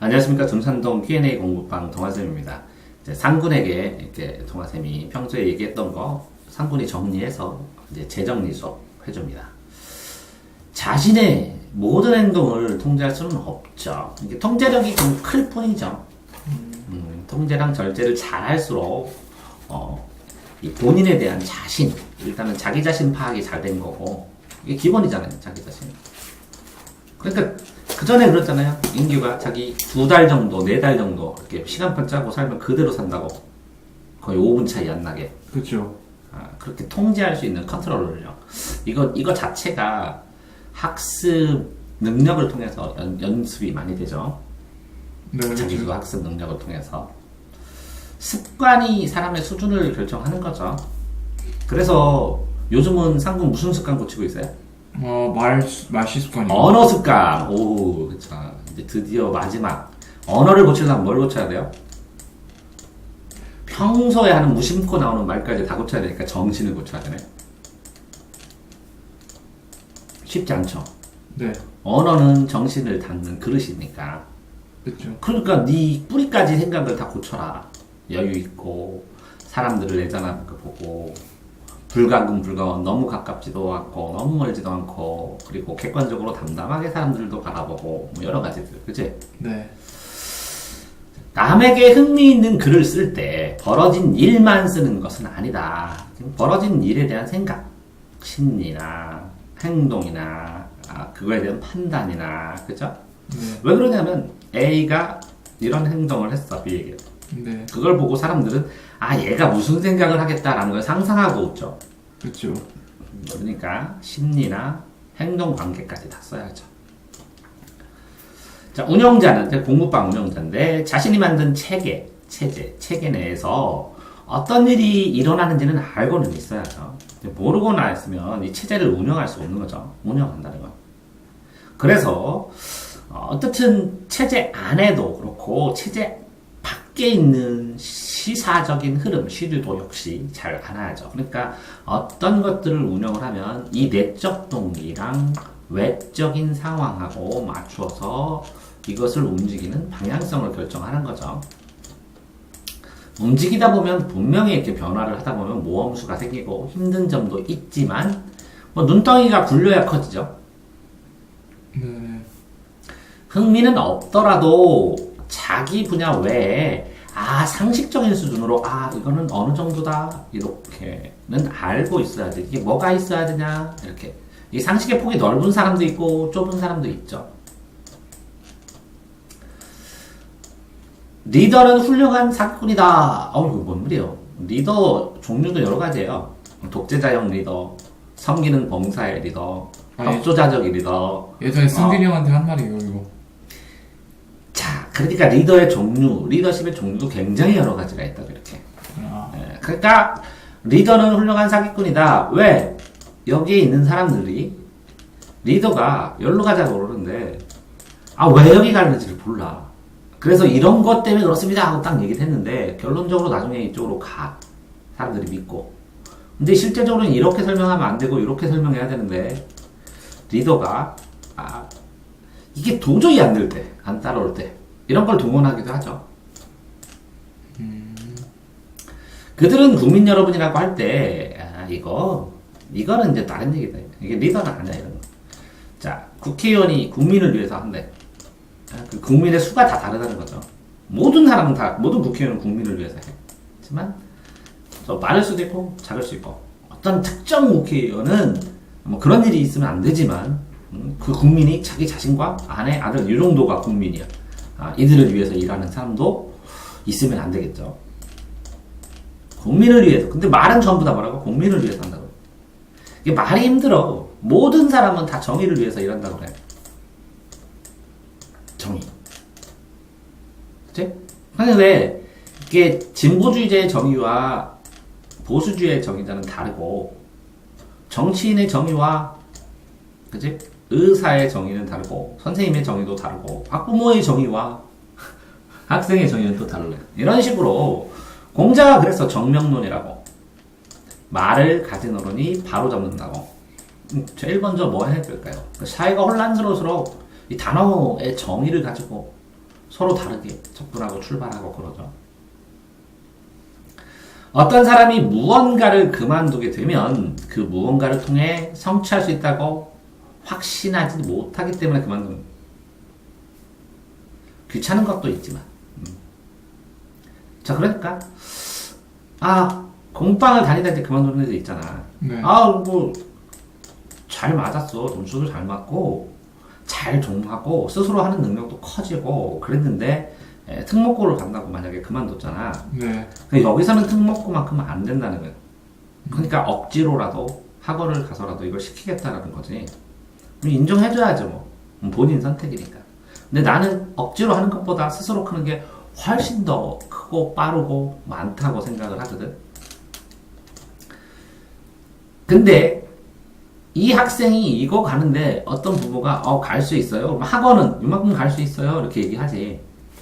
안녕하십니까. 둔산동 Q&A 공부방 동아쌤입니다. 이제 상군에게 이렇게 동아쌤이 평소에 얘기했던 거 상군이 정리해서 이제 재정리 수업 해줍니다. 자신의 모든 행동을 통제할 수는 없죠. 이게 통제력이 좀 클 뿐이죠. 통제랑 절제를 잘 할수록 이 본인에 대한 자신, 일단은 자기 자신 파악이 잘 된 거고, 이게 기본이잖아요, 자기 자신. 그러니까 그 전에 그랬잖아요. 인규가 자기 2달 정도, 4달 정도 이렇게 시간표 짜고 살면 그대로 산다고. 거의 5분 차이 안 나게. 그렇죠. 그렇게 통제할 수 있는 컨트롤을요. 이거 자체가 학습 능력을 통해서 연습이 많이 되죠. 네, 자기주도 학습 능력을 통해서. 습관이 사람의 수준을 결정하는 거죠. 그래서 요즘은 상군 무슨 습관 고치고 있어요? 말씨 습관이. 언어 습관. 오, 그쵸. 이제 드디어 마지막. 언어를 고치려면 뭘 고쳐야 돼요? 평소에 하는 무심코 나오는 말까지 다 고쳐야 되니까 정신을 고쳐야 되네. 쉽지 않죠. 네. 언어는 정신을 담는 그릇이니까. 그렇죠. 그러니까 네 뿌리까지 생각을 다 고쳐라. 여유 있고 사람들을 내전하는 거 보고 불가군 너무 가깝지도 않고 너무 멀지도 않고 그리고 객관적으로 담담하게 사람들도 바라보고 뭐 여러 가지들, 그치? 네. 남에게 흥미있는 글을 쓸 때 벌어진 일만 쓰는 것은 아니다. 벌어진 일에 대한 생각, 심리나 행동이나 그거에 대한 판단이나, 그죠? 네. 왜 그러냐면 A가 이런 행동을 했어, B에게. 네. 그걸 보고 사람들은 얘가 무슨 생각을 하겠다라는 걸 상상하고 있죠. 그렇죠. 그러니까 심리나 행동 관계까지 다 써야죠. 자, 운영자는 이제 공부방 운영자인데 자신이 만든 체계 내에서 어떤 일이 일어나는지는 알고는 있어야죠. 모르거나 했으면 이 체제를 운영할 수 없는 거죠. 운영한다는 건. 그래서 어떻든 체제 안에도 그렇고 체제 밖에 있는 시사적인 흐름, 시류도 역시 잘 알아야죠. 그러니까 어떤 것들을 운영을 하면 이 내적 동기랑 외적인 상황하고 맞추어서 이것을 움직이는 방향성을 결정하는 거죠. 움직이다 보면 분명히 이렇게 변화를 하다 보면 모험수가 생기고 힘든 점도 있지만 뭐 눈덩이가 굴려야 커지죠. 네. 흥미는 없더라도 자기 분야 외에 상식적인 수준으로 이거는 어느 정도다 이렇게는 알고 있어야 돼. 이게 뭐가 있어야 되냐 이렇게. 이 상식의 폭이 넓은 사람도 있고 좁은 사람도 있죠. 리더는 훌륭한 사기꾼이다. 이거 뭔 말이에요. 리더 종류도 여러 가지예요. 독재자형 리더, 섬기는 봉사의 리더, 협조자적 리더. 예전에 승균이 형한테 한 말이에요, 이거. 자, 그러니까 리더의 종류, 리더십의 종류도 굉장히 여러 가지가 있다, 그렇게. 그러니까 리더는 훌륭한 사기꾼이다. 왜? 여기에 있는 사람들이 리더가 여기로 가자고 그러는데 왜 여기 가는지를 몰라. 그래서 이런 것 때문에 그렇습니다 하고 딱 얘기를 했는데 결론적으로 나중에 이쪽으로 가. 사람들이 믿고. 근데 실제적으로는 이렇게 설명하면 안 되고 이렇게 설명해야 되는데 리더가 이게 도저히 안 될 때, 안 따라올 때 이런 걸 동원하기도 하죠. 그들은 국민 여러분이라고 할 때 이거는 이제 다른 얘기다. 이게 리더는 아니야 이런 거. 자, 국회의원이 국민을 위해서 한대. 그 국민의 수가 다 다르다는 거죠. 모든 국회의원은 국민을 위해서 해. 하지만 많을 수도 있고 작을 수 있고 어떤 특정 국회의원은 뭐 그런 일이 있으면 안 되지만 그 국민이 자기 자신과 아내, 아들 이 정도가 국민이야. 이들을 위해서 일하는 사람도 있으면 안 되겠죠. 국민을 위해서. 근데 말은 전부 다 뭐라고? 국민을 위해서 한다고. 이게 말이 힘들어. 모든 사람은 다 정의를 위해서 일한다고 그래. 정의. 그치? 근데 이게 진보주의자의 정의와 보수주의의 정의자는 다르고 정치인의 정의와 그치? 의사의 정의는 다르고 선생님의 정의도 다르고 학부모의 정의와 학생의 정의는 또 다르네. 이런 식으로 공자가 그래서 정명론이라고 말을 가진 어른이 바로 잡는다고. 제일 먼저 뭐 해야 될까요? 사회가 혼란스러울수록 이 단어의 정의를 가지고 서로 다르게 접근하고 출발하고 그러죠. 어떤 사람이 무언가를 그만두게 되면 그 무언가를 통해 성취할 수 있다고 확신하지 못하기 때문에 그만두는 거예요. 귀찮은 것도 있지만. 자, 그러니까 공방을 다니다 이제 그만두는 애들 있잖아. 네. 뭐 잘 맞았어. 점수도 잘 맞고 잘 종하고 스스로 하는 능력도 커지고 그랬는데 특목고를 간다고 만약에 그만뒀잖아. 네. 근데 여기서는 특목고만큼은 안 된다는 거예요. 그러니까 억지로라도 학원을 가서라도 이걸 시키겠다라는 거지. 인정해줘야죠 뭐. 본인 선택이니까. 근데 나는 억지로 하는 것보다 스스로 크는 게 훨씬 더 크고 빠르고 많다고 생각을 하거든. 근데 이 학생이 이거 가는데 어떤 부모가 갈 수 있어요. 학원은 이만큼 갈 수 있어요. 이렇게 얘기하지.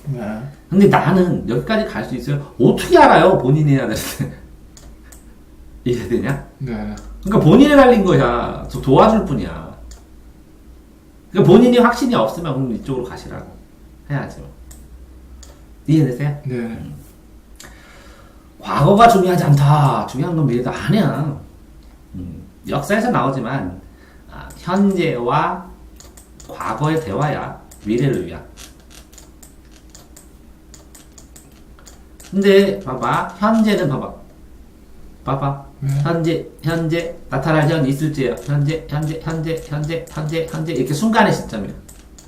네. 근데 나는 여기까지 갈 수 있어요. 어떻게 알아요? 본인이 해야 되는데. 이해되냐? 네. 그러니까 본인이 달린 거야. 저 도와줄 뿐이야. 그러니까 본인이 확신이 없으면 그럼 이쪽으로 가시라고 해야죠. 이해되세요? 네. 과거가 중요하지 않다. 중요한 건 미래다. 아니야. 역사에서 나오지만 현재와 과거의 대화야 미래를 위한. 근데 봐봐. 현재는 봐봐. 현재 나타날 현 있을지예요. 현재 이렇게 순간의 시점이에요.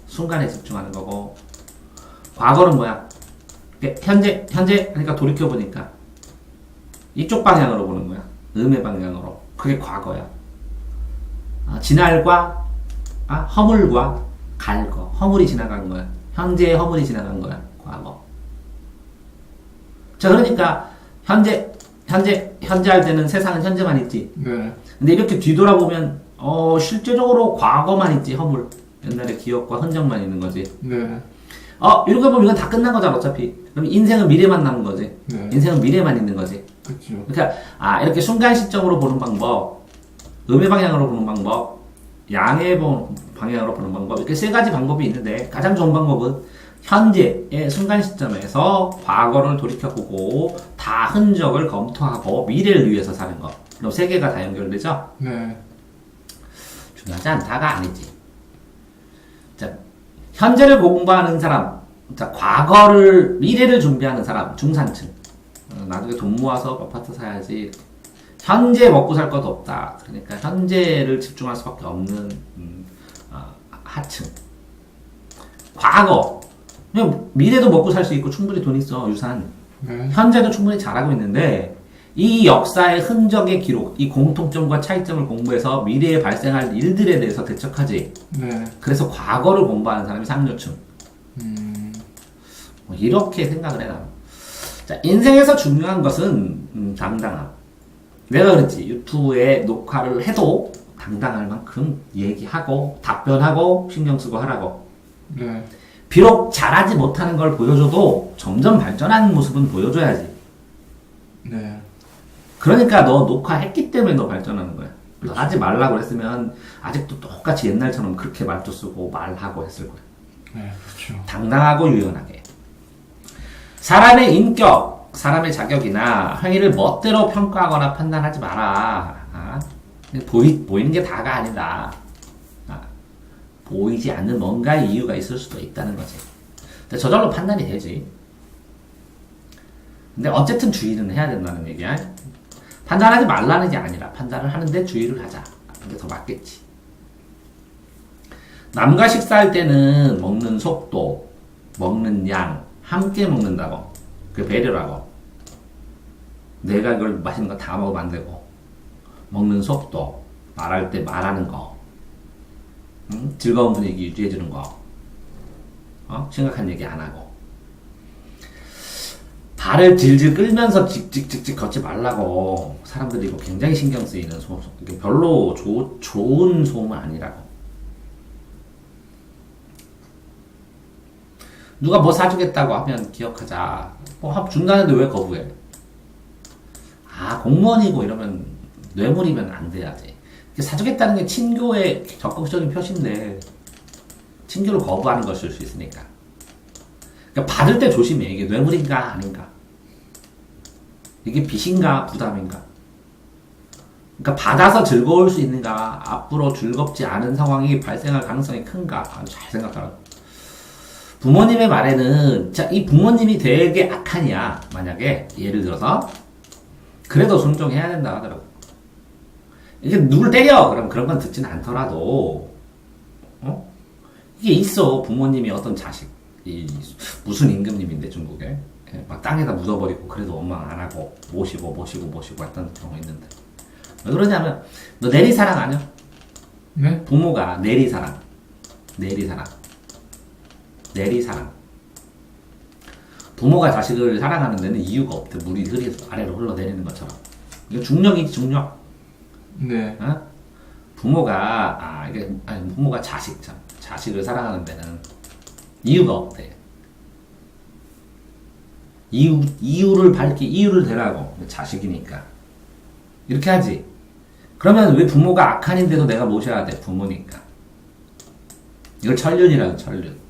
순간에 집중하는 거고. 과거는 뭐야? 현재 그러니까 돌이켜 보니까 이쪽 방향으로 보는 거야. 음의 방향으로. 그게 과거야. 지날과 허물과 갈거. 허물이 지나간 거야. 현재의 허물이 지나간 거야. 과거. 자, 그러니까 현재 할 때는 세상은 현재만 있지. 네. 근데 이렇게 뒤돌아보면 실제적으로 과거만 있지. 허물. 옛날의 기억과 흔적만 있는 거지. 네. 이렇게 보면 이건 다 끝난 거잖아, 어차피. 그럼 인생은 미래만 남은 거지. 네. 인생은 미래만 있는 거지. 그렇죠. 그러니까 이렇게 순간 시점으로 보는 방법, 음의 방향으로 보는 방법, 양의 방향으로 보는 방법, 이렇게 세 가지 방법이 있는데 가장 좋은 방법은 현재의 순간 시점에서 과거를 돌이켜보고 다 흔적을 검토하고 미래를 위해서 사는 것. 그럼 세 개가 다 연결되죠? 네. 중요하지 않다가 아니지. 자, 현재를 공부하는 사람, 자, 미래를 준비하는 사람, 중산층. 나중에 돈 모아서 아파트 사야지. 현재 먹고 살 것도 없다. 그러니까 현재를 집중할 수밖에 없는 하층. 과거. 그냥 미래도 먹고 살 수 있고 충분히 돈 있어, 유산. 네. 현재도 충분히 잘하고 있는데 이 역사의 흔적의 기록, 이 공통점과 차이점을 공부해서 미래에 발생할 일들에 대해서 대처하지. 네. 그래서 과거를 공부하는 사람이 상류층. 이렇게 생각을 해놔. 자, 인생에서 중요한 것은 당당함. 내가 그랬지. 유튜브에 녹화를 해도 당당할 만큼 얘기하고 답변하고 신경 쓰고 하라고. 네. 비록 잘하지 못하는 걸 보여줘도 점점 발전하는 모습은 보여줘야지. 네. 그러니까 너 녹화했기 때문에 너 발전하는 거야. 너 하지 말라고 그랬으면 아직도 똑같이 옛날처럼 그렇게 말투 쓰고 말하고 했을 거야. 네. 그렇죠. 당당하고 유연하게. 사람의 인격, 사람의 자격이나 행위를 멋대로 평가하거나 판단하지 마라. 보이는 게 다가 아니다. 보이지 않는 뭔가의 이유가 있을 수도 있다는 거지. 근데 저절로 판단이 되지. 근데 어쨌든 주의는 해야 된다는 얘기야. 판단하지 말라는 게 아니라 판단을 하는데 주의를 하자. 이게 더 맞겠지. 남과 식사할 때는 먹는 속도, 먹는 양, 함께 먹는다고. 그게 배려라고. 내가 이걸 맛있는 거 다 먹으면 안 되고. 먹는 속도, 말할 때 말하는 거. 즐거운 분위기 유지해주는 거. 심각한 얘기 안 하고. 발을 질질 끌면서 직직직직 걷지 말라고. 사람들이 이거 굉장히 신경 쓰이는 소음. 이게 별로 좋은 소음은 아니라고. 누가 뭐 사주겠다고 하면 기억하자. 준다는데 왜 거부해? 공무원이고 이러면 뇌물이면 안 돼야지. 사주겠다는 게 친교의 적극적인 표시인데 친교를 거부하는 것일 수 있으니까. 그러니까 받을 때 조심해. 이게 뇌물인가 아닌가. 이게 빚인가 부담인가. 그러니까 받아서 즐거울 수 있는가, 앞으로 즐겁지 않은 상황이 발생할 가능성이 큰가. 잘 생각하라고. 부모님의 말에는 자, 이 부모님이 되게 악하냐, 만약에 예를 들어서 그래도 순종해야 된다 하더라고. 이게 누굴 때려 그럼 그런 건 듣지는 않더라도 이게 있어. 부모님이 어떤 자식 무슨 임금님인데 중국에 막 땅에다 묻어버리고 그래도 원망 안 하고 모시고 했던 경우 있는데 왜 그러냐면 너 내리사랑 아냐? 네? 부모가 내리사랑 부모가 자식을 사랑하는 데는 이유가 없대. 물이 아래로 흘러내리는 것처럼. 이거 중력이지 중력. 네. 어? 부모가 부모가 자식을 사랑하는 데는 이유가 없대. 이유를 대라고. 자식이니까 이렇게 하지. 그러면 왜 부모가 악한인데도 내가 모셔야 돼? 부모니까. 이걸 천륜이라고. 천륜.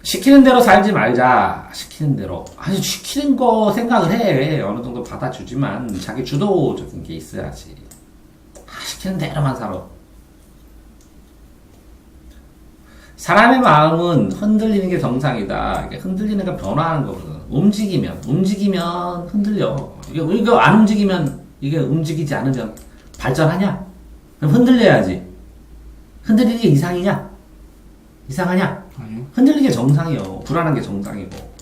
시키는 대로 살지 말자. 시키는 대로. 아니, 시키는 거 생각을 해. 어느 정도 받아주지만 자기 주도적인 게 있어야지. 시키는 대로만 살아. 사람의 마음은 흔들리는 게 정상이다. 이게 흔들리는 게 변화하는 거거든. 움직이면 흔들려. 이거 안 움직이면, 이게 움직이지 않으면 발전하냐? 그럼 흔들려야지. 흔들리는 게 이상이냐? 이상하냐? 아니요. 흔들리는 게 정상이요. 불안한 게 정상이고.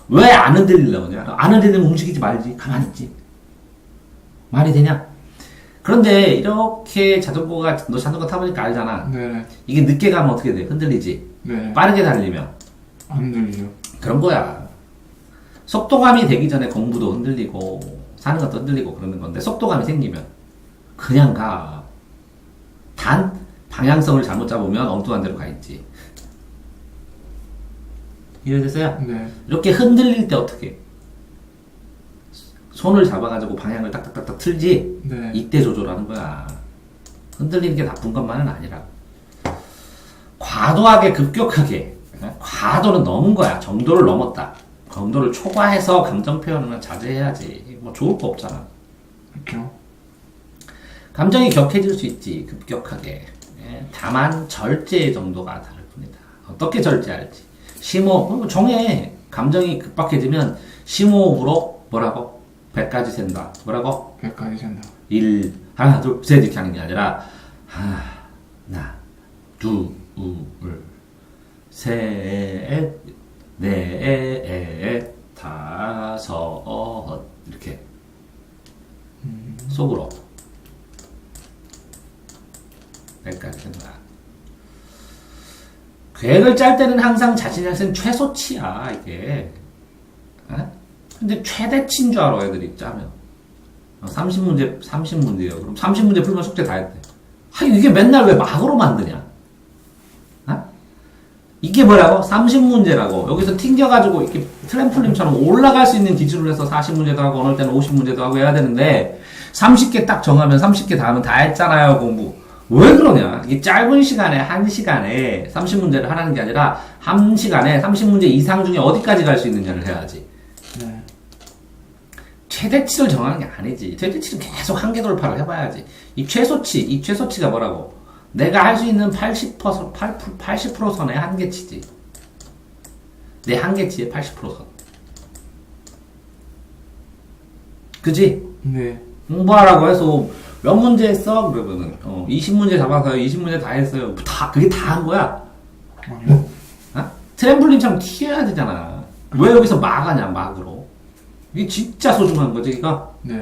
왜 안 흔들리려고 하냐? 안 흔들리면 움직이지 말지. 가만히 있지. 말이 되냐? 그런데 이렇게 너 자전거 타보니까 알잖아. 네. 이게 늦게 가면 어떻게 돼? 흔들리지. 네. 빠르게 달리면 안 들리죠. 그런 거야. 속도감이 되기 전에 공부도 흔들리고 사는 것도 흔들리고 그러는 건데 속도감이 생기면 그냥 가. 단 방향성을 잘못 잡으면 엉뚱한 데로 가 있지. 이해됐어요? 네. 이렇게 흔들릴 때 어떻게? 손을 잡아가지고 방향을 딱딱딱딱 틀지. 네. 이때 조절하는 거야. 흔들리는 게 나쁜 것만은 아니라. 과도하게 급격하게. 과도는 넘은 거야. 정도를 넘었다. 정도를 초과해서 감정 표현은 자제해야지. 뭐 좋을 거 없잖아. 그렇죠. 감정이 격해질 수 있지. 급격하게. 다만 절제 정도가 다를 뿐이다. 어떻게 절제할지. 심호흡. 정해. 감정이 급박해지면 심호흡으로 뭐라고? 100까지 센다. 뭐라고? 100까지 센다. 1, 하나, 둘, 셋 이렇게 하는 게 아니라 하나, 둘, 셋, 넷, 다섯 이렇게 속으로 100까지 센다. 계획을 짤 때는 항상 자신의 최소치야 이게. 근데 최대치인 줄 알아 애들이 짜면. 30문제예요. 그럼 30문제 풀면 숙제 다 했대. 이게 맨날 왜 막으로 만드냐? 이게 뭐라고? 30문제라고. 여기서 튕겨가지고 이렇게 트램폴린처럼 올라갈 수 있는 기준으로 해서 40문제도 하고 어느 때는 50문제도 하고 해야 되는데 30개 딱 정하면 30개 다 하면 다 했잖아요 공부. 왜 그러냐? 이게 짧은 시간에 1시간에 30문제를 하라는 게 아니라 1시간에 30문제 이상 중에 어디까지 갈 수 있느냐를 해야지. 네. 최대치를 정하는 게 아니지. 최대치는 계속 한계 돌파를 해봐야지. 이 최소치가 뭐라고? 내가 할 수 있는 80% 선의 한계치지. 내 한계치의 80% 선. 그지? 네. 공부하라고 해서 몇 문제 했어? 그러면은 20문제 잡아서요. 20문제 다 했어요. 그게 다 한 거야. 아니요. 트램블린처럼 튀어야 되잖아. 왜 여기서 막하냐, 막으로. 이게 진짜 소중한 거지, 이거? 네.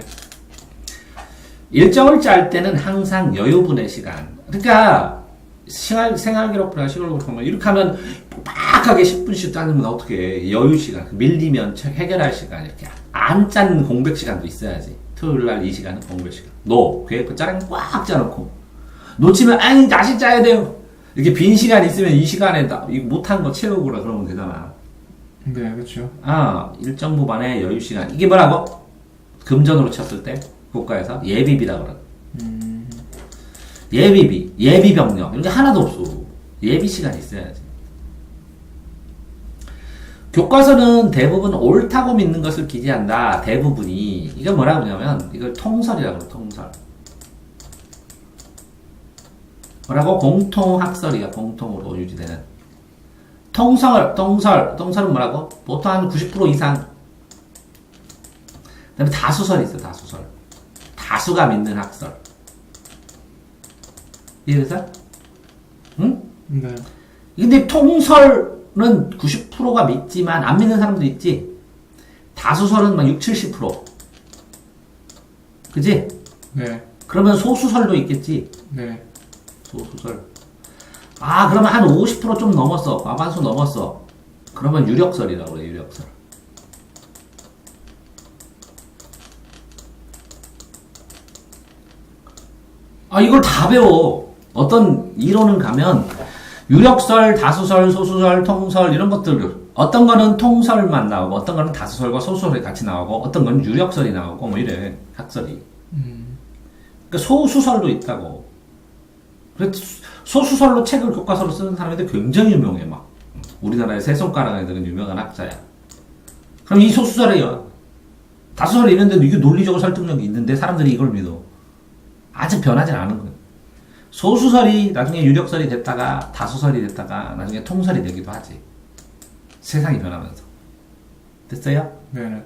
일정을 짤 때는 항상 여유분의 시간. 그러니까, 생활기록부나 시골기록부, 이렇게 하면 빡하게 10분씩 짜면 어떻게 해. 여유시간. 밀리면 해결할 시간. 이렇게. 안 짠 공백시간도 있어야지. 토요일 날 이 시간은 공백시간. 계획표 짜는 꽉 짜놓고. 놓치면, 다시 짜야 돼요. 이렇게 빈 시간 있으면 이 시간에 못한 거 채우고라 그러면 되잖아. 네, 그렇죠. 일정 부분의 여유 시간. 이게 뭐라고? 금전으로 쳤을 때 국가에서 예비비라고 그래. 예비비, 예비병력 이런 게 하나도 없어. 예비 시간이 있어야지. 교과서는 대부분 옳다고 믿는 것을 기재한다. 대부분이. 이건 뭐라고 하냐면 이걸 통설이라고 그래. 통설. 뭐라고? 공통학설이야. 공통으로 유지되는. 통설은 뭐라고? 보통 한 90% 이상. 그 다음에 다수설이 있어. 다수설. 다수가 믿는 학설. 이해돼서? 응? 네. 근데 통설은 90%가 믿지만 안 믿는 사람도 있지. 다수설은 막 60, 70%. 그지? 네. 그러면 소수설도 있겠지. 네. 소수설. 아, 그러면 한 50% 좀 넘었어. 과반수 넘었어. 그러면 유력설이라고 그래, 유력설. 아, 이걸 다 배워. 어떤 이론을 가면 유력설, 다수설, 소수설, 통설 이런 것들 어떤 거는 통설만 나오고 어떤 거는 다수설과 소수설이 같이 나오고 어떤 거는 유력설이 나오고 뭐 이래 학설이. 그러니까 소수설도 있다고. 그래서 소수설로 책을 교과서로 쓰는 사람들 굉장히 유명해 막. 우리나라의 세 손가락 애들은 유명한 학자야. 그럼 이 소수설이야. 다수설이 있는데도 이게 논리적으로 설득력이 있는데 사람들이 이걸 믿어. 아직 변하진 않은 거예요. 소수설이 나중에 유력설이 됐다가 다수설이 됐다가 나중에 통설이 되기도 하지. 세상이 변하면서. 됐어요? 네.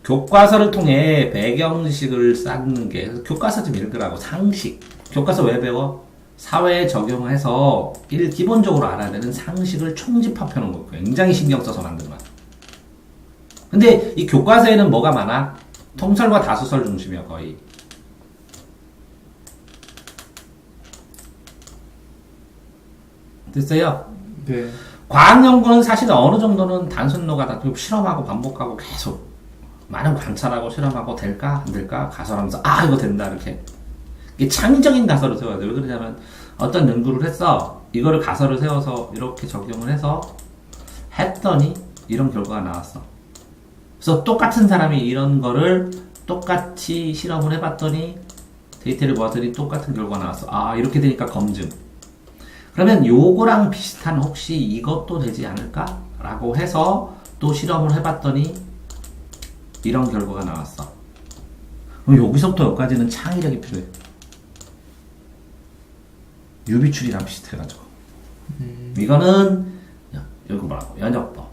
교과서를 통해 배경식을 쌓는 게 교과서 좀 읽으라고. 상식. 교과서 왜 배워? 사회에 적용해서 기본적으로 알아야 되는 상식을 총집합해놓은 거 굉장히 신경 써서 만든 거야. 근데 이 교과서에는 뭐가 많아? 통설과 다수설 중심이야 거의. 됐어요? 네. 과학연구는 사실 어느 정도는 단순 노가다. 실험하고 반복하고 계속 많은 관찰하고 실험하고 될까 안 될까 가설하면서 아 이거 된다 이렇게. 이게 창의적인 가설을 세워야 돼. 왜 그러냐면 어떤 연구를 했어. 이거를 가설을 세워서 이렇게 적용을 해서 했더니 이런 결과가 나왔어. 그래서 똑같은 사람이 이런 거를 똑같이 실험을 해봤더니 데이터를 모았더니 똑같은 결과가 나왔어. 아 이렇게 되니까 검증. 그러면 요거랑 비슷한 혹시 이것도 되지 않을까? 라고 해서 또 실험을 해봤더니 이런 결과가 나왔어. 그럼 여기서부터 여기까지는 창의력이 필요해. 유비출이랑 비슷해가지고. 이거는 여기 뭐라고? 연역법.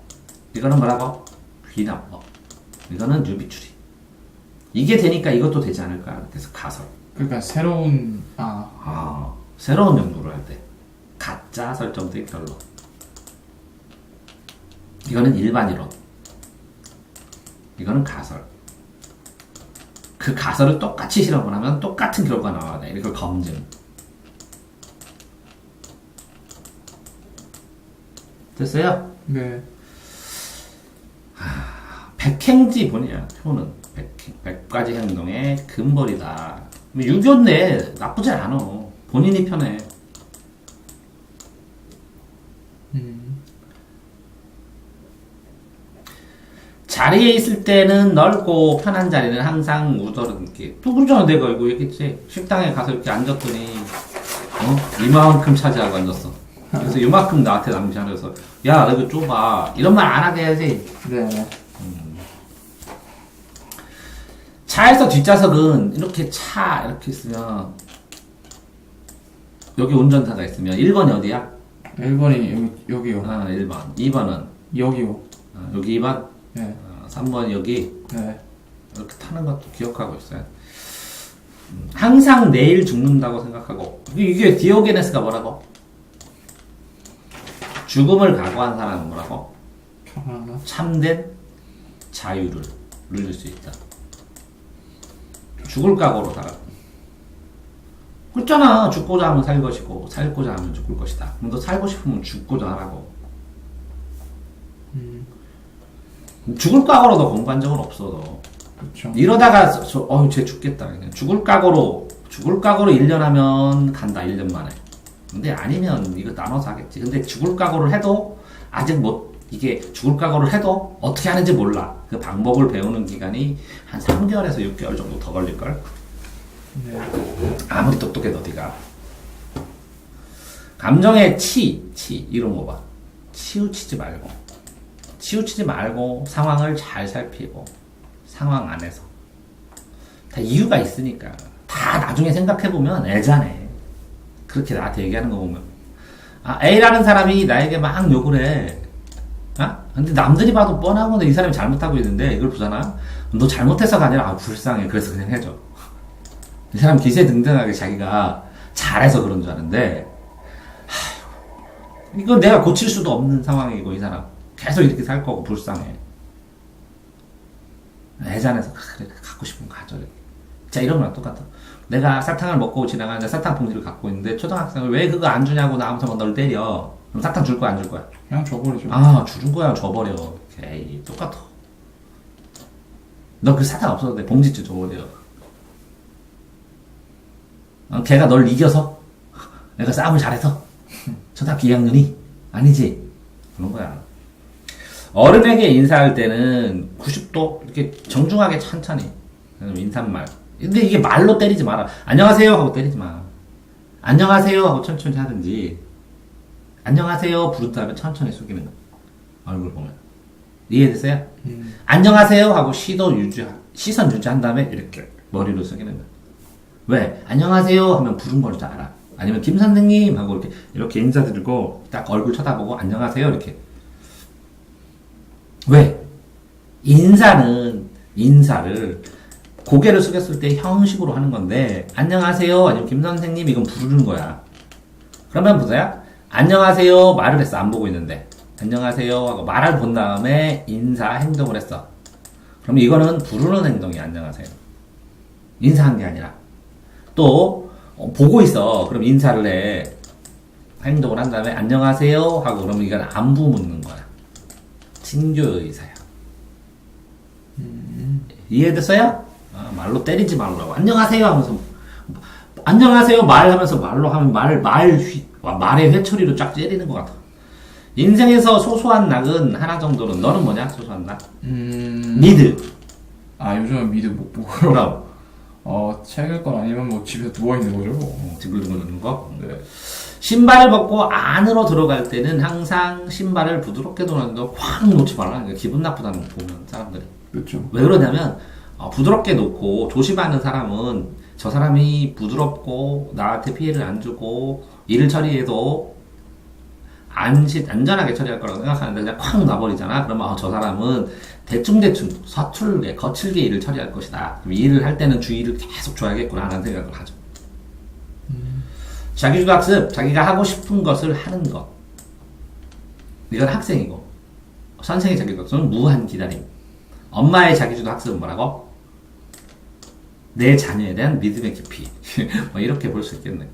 이거는 뭐라고? 귀납법. 이거는 유비출이. 이게 되니까 이것도 되지 않을까? 그래서 가설. 그러니까 새로운 새로운 연구를 할 때. 가짜 설정된 결론. 이거는 일반 이론. 이거는 가설. 그 가설을 똑같이 실험을 하면 똑같은 결과가 나와야 돼. 이걸 검증. 됐어요? 네. 백행지 뭐냐? 표는 100가지 행동의 근본이다. 6교인데 나쁘지 않아. 본인이 편해. 자리에 있을 때는 넓고 편한 자리는 항상 우더르게. 또 그러잖아. 내가 이거 얘기했지. 식당에 가서 이렇게 앉았더니 이만큼 차지하고 앉았어. 그래서 이만큼 나한테 남기하면서 야 너 이거 좁아. 이런 말 안 하게 해야지. 네. 차에서 뒷좌석은 이렇게 이렇게 있으면 여기 운전사가 있으면 1번이 어디야? 1번이 여기요. 1번. 2번은? 여기요. 여기 2번? 네. 3번 여기? 네. 이렇게 타는 것도 기억하고 있어요. 항상 내일 죽는다고 생각하고. 이게 디오게네스가 뭐라고? 죽음을 각오한 사람은 뭐라고? 평안하나? 참된 자유를 누릴 수 있다. 죽을 각오로 살아. 그렇잖아. 죽고자 하면 살 것이고 살고자 하면 죽을 것이다. 그럼 너 살고 싶으면 죽고자 하라고. 죽을 각오로 너 공부한 적은 없어. 너. 그렇죠. 이러다가 쟤 죽겠다. 그냥 죽을 각오로 1년 하면 간다. 1년 만에. 근데 아니면 이거 나눠서 하겠지. 근데 죽을 각오를 해도 아직 이게 죽을 각오를 해도 어떻게 하는지 몰라. 그 방법을 배우는 기간이 한 3개월에서 6개월 정도 더 걸릴걸? 네. 아무리 똑똑해도 네가. 감정의 이런 거 봐. 치우치지 말고. 치우치지 말고 상황을 잘 살피고 상황 안에서 다 이유가 있으니까 다 나중에 생각해보면 애자네. 그렇게 나한테 얘기하는 거 보면 A라는 사람이 나에게 막 욕을 해. 근데 남들이 봐도 뻔하고 이 사람이 잘못하고 있는데 이걸 보잖아. 너 잘못해서가 아니라 불쌍해. 그래서 그냥 해줘. 이 사람 기세등등하게 자기가 잘해서 그런 줄 아는데 이건 내가 고칠 수도 없는 상황이고 이 사람 계속 이렇게 살 거고 불쌍해. 애잔해서 그래 갖고 싶으면 가져. 자 이런 거랑 똑같아. 내가 사탕을 먹고 지나가는데 사탕 봉지를 갖고 있는데 초등학생을 왜 그거 안 주냐고 나하면서 널 때려. 그럼 사탕 줄 거야 안 줄 거야? 그냥 줘버리죠. 주는 거야 줘버려. 에이 똑같아. 너 그 사탕 없어도 돼. 봉지째 줘버려. 걔가 널 이겨서? 내가 싸움을 잘해서? 초등학교 2학년이? 아니지. 그런 거야. 어른에게 인사할 때는 90도 이렇게 정중하게 천천히 인사말. 근데 이게 말로 때리지 마라. 안녕하세요 하고 때리지 마. 안녕하세요 하고 천천히 하든지 안녕하세요 부른 다음에 천천히 숙이는 거. 얼굴 보면. 이해됐어요? 안녕하세요 하고 시선 유지한 다음에 이렇게 머리로 숙이는 거. 왜? 안녕하세요 하면 부른 걸 줄 알아. 아니면 김 선생님 하고 이렇게 인사드리고 딱 얼굴 쳐다보고 안녕하세요 이렇게. 왜? 인사를 고개를 숙였을 때 형식으로 하는 건데 안녕하세요 아니면 김 선생님 이건 부르는 거야. 그러면 보세요. 안녕하세요 말을 했어. 안 보고 있는데 안녕하세요 하고 말을 본 다음에 인사 행동을 했어. 그럼 이거는 부르는 행동이 안녕하세요. 인사한 게 아니라 또 보고 있어. 그럼 인사를 해. 행동을 한 다음에 안녕하세요 하고 그러면 이건 안부 묻는 거야. 친교 의사야. 이해됐어요? 말로 때리지 말라고. 안녕하세요 하면서 안녕하세요 말하면서 말로 하면 말의 회초리로 쫙 때리는 것 같아. 인생에서 소소한 낙은 하나 정도는. 너는 뭐냐? 소소한 낙? 미드. 요즘은 미드 못 보고. 그럼 책 읽건 아니면 뭐 집에 누워있는 거죠. 집을 누르는 거. 네. 신발을 벗고 안으로 들어갈 때는 항상 신발을 부드럽게 놓는다. 확 놓지 말라. 기분 나쁘다는 거 보면 사람들이. 그렇죠. 왜 그러냐면 부드럽게 놓고 조심하는 사람은 저 사람이 부드럽고 나한테 피해를 안 주고 일을 처리해도 안전하게 처리할 거라고 생각하는데 그냥 콱 놔버리잖아. 그러면 저 사람은 대충 서툴게 거칠게 일을 처리할 것이다. 그럼 일을 할 때는 주의를 계속 줘야겠구나 하는 생각을 하죠. 자기주도 학습, 자기가 하고 싶은 것을 하는 것. 이건 학생이고 선생의 자기주도 학습은 무한 기다림. 엄마의 자기주도 학습은 뭐라고? 내 자녀에 대한 믿음의 깊이. 뭐 이렇게 볼 수 있겠네.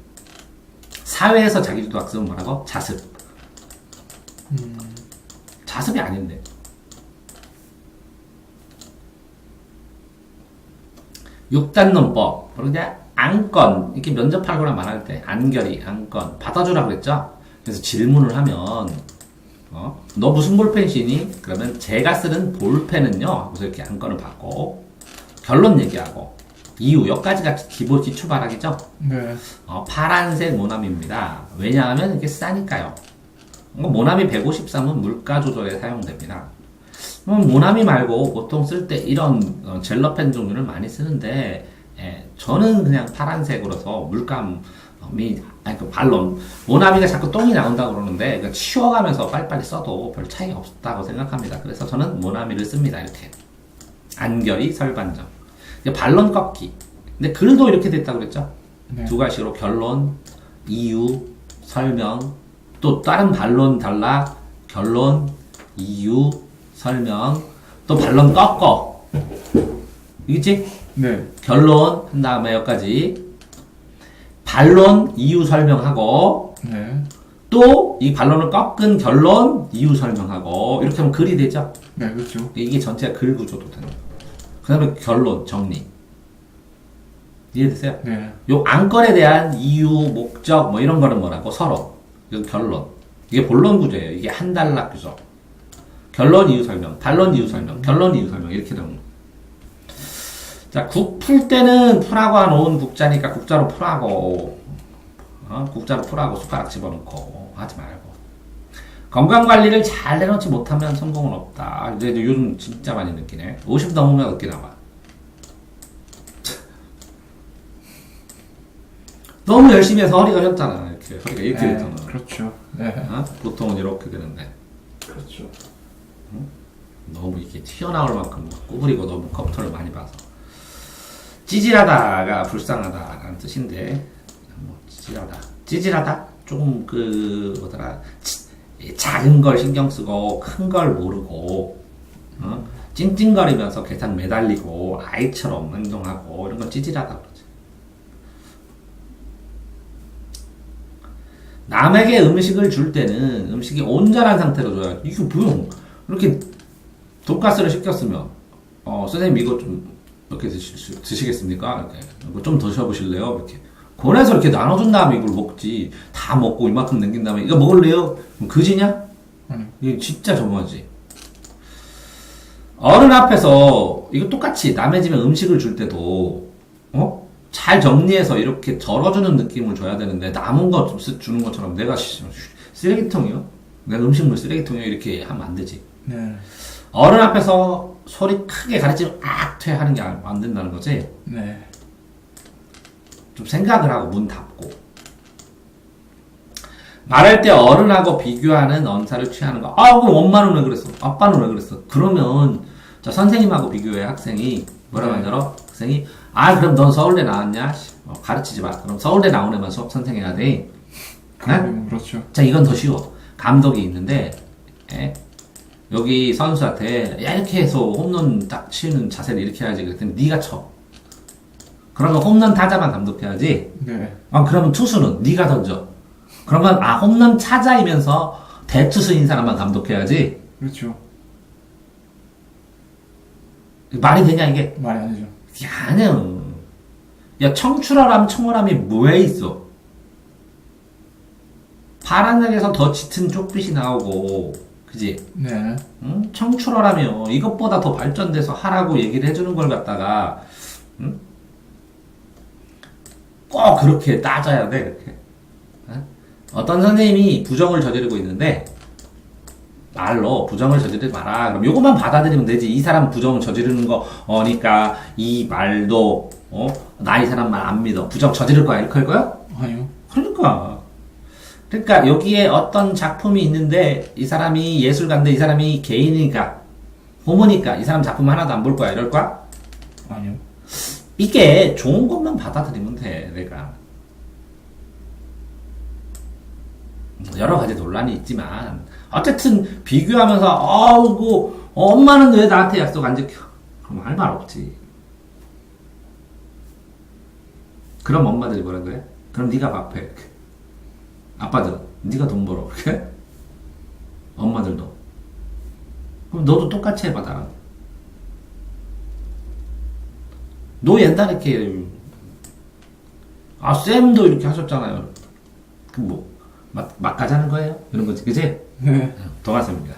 사회에서 자기주도 학습은 뭐라고? 자습. 자습이 아닌데. 육단론법. 그러냐? 안건. 이렇게 면접하거나 말할 때 안결이, 안건. 받아주라고 그랬죠? 그래서 질문을 하면 너 무슨 볼펜 쓰니? 그러면 제가 쓰는 볼펜은요. 그래서 이렇게 안건을 받고 결론 얘기하고 이유 여기까지가 기초 발악이죠. 네. 파란색 모나미입니다. 왜냐하면 이게 싸니까요. 모나미 153은 물가 조절에 사용됩니다. 모나미 말고 보통 쓸 때 이런 젤러펜 종류를 많이 쓰는데 저는 그냥 파란색으로서 물감이 그 반론 모나미가 자꾸 똥이 나온다고 그러는데 치워가면서 빨리빨리 써도 별 차이 없다고 생각합니다. 그래서 저는 모나미를 씁니다. 이렇게 안결이 설반점 반론 꺾기. 근데 글도 이렇게 됐다고 그랬죠. 네. 두 가지로 결론, 이유, 설명. 또 다른 반론 달라. 결론, 이유, 설명. 또 반론 꺾어. 이겠지? 네. 결론 한 다음에 여기까지 반론, 이유 설명하고 네. 또 이 반론을 꺾은 결론, 이유 설명하고 이렇게 하면 글이 되죠. 네, 그렇죠. 이게 전체가 글 구조도 되는 거예요. 그 다음에 결론, 정리. 이해됐어요? 네. 요 안건에 대한 이유, 목적 뭐 이런 거는 뭐라고? 서로. 이거 결론. 이게 본론 구조예요. 이게 한 단락 구조. 결론, 이유 설명, 반론, 이유 설명, 결론, 이유 설명 이렇게 되는 거예요. 자, 국 풀 때는 풀하고 놓은 국자니까 국자로 풀하고 국자로 풀하고 숟가락 집어넣고 하지 말고 건강 관리를 잘 내놓지 못하면 성공은 없다. 이제 요즘 진짜 많이 느끼네. 50 넘으면 어떻게 나와? 너무 열심히 해서 허리가 휘었잖아. 이렇게 허리가 이렇게 되잖아. 그렇죠. 네. 어? 보통은 이렇게 되는데 그렇죠. 너무 이렇게 튀어나올 만큼 막 구부리고 너무 컴퓨터를 많이 봐서 찌질하다가 불쌍하다라는 뜻인데 뭐 찌질하다 조금 그 뭐더라 작은 걸 신경 쓰고 큰 걸 모르고 찡찡거리면서 계산 매달리고 아이처럼 행동하고 이런 건 찌질하다 그러지. 남에게 음식을 줄 때는 음식이 온전한 상태로 줘야 이게 뭐야 이렇게 돈가스를 시켰으면 선생님 이거 좀 이렇게 드시겠습니까? 이렇게 이거 좀 더 드셔보실래요? 이렇게 권해서 이렇게 나눠준 다음에 이걸 먹지. 다 먹고 이만큼 남긴 다음에 이거 먹을래요? 그럼 그지냐? 이게 진짜 저거지. 어른 앞에서 이거 똑같이 남의 집에 음식을 줄 때도 잘 정리해서 이렇게 덜어주는 느낌을 줘야 되는데 남은 거 주는 것처럼 내가 쓰레기통이요? 내가 음식물 쓰레기통이요? 이렇게 하면 안 되지. 네. 어른 앞에서 소리 크게 가르치면 악퇴 하는 게 안 된다는 거지. 네. 좀 생각을 하고 문 닫고 말할 때 어른하고 비교하는 언사를 취하는 거. 그럼 엄마는 왜 그랬어? 아빠는 왜 그랬어? 그러면 저 선생님하고 비교해. 학생이 뭐라고 하더라? 학생이 그럼 넌 서울대 나왔냐? 가르치지 마. 그럼 서울대 나온 애만 수업 선생해야 돼. 그렇죠. 자, 이건 더 쉬워. 감독이 있는데 여기 선수한테 야 이렇게 해서 홈런 딱 치는 자세를 이렇게 해야지 그랬더니 네가 쳐. 그러면 홈런 타자만 감독해야지. 네. 그러면 투수는 네가 던져. 그러면 홈런 타자이면서 대투수인 사람만 감독해야지. 그렇죠. 말이 되냐 이게? 말이 안 되죠. 이게 아니야. 야 청출어람 청어람이 뭐에 있어? 파란색에서 더 짙은 쪽빛이 나오고 그지? 네. 응? 청출어라며 이것보다 더 발전돼서 하라고 얘기를 해주는 걸 갖다가 꼭 그렇게 따져야 돼 이렇게. 어떤 선생님이 부정을 저지르고 있는데 말로 부정을 저지르지 마라. 그럼 요것만 받아들이면 되지. 이 사람 부정을 저지르는 거니까 이 말도 나 이 사람 말 안 믿어. 부정 저지를 거야 이렇게 할 거야? 아니요. 그러니까 여기에 어떤 작품이 있는데 이 사람이 예술가인데 이 사람이 개인이니까 호모니까 이 사람 작품 하나도 안 볼 거야 이럴 거야? 아니요. 이게 좋은 것만 받아들이면 돼. 내가 여러 가지 논란이 있지만 어쨌든 비교하면서 엄마는 왜 나한테 약속 안 지켜? 그럼 할 말 없지. 그럼 엄마들이 뭐라 그래? 그럼 네가 밥해. 이렇게. 아빠들은 네가 돈 벌어. 이렇게. 엄마들도. 그럼 너도 똑같이 해봐 나랑. 너 옛날에 이렇게 쌤도 이렇게 하셨잖아요. 막 가자는 거예요? 이런 거지, 그지? 네. 동아쌤입니다.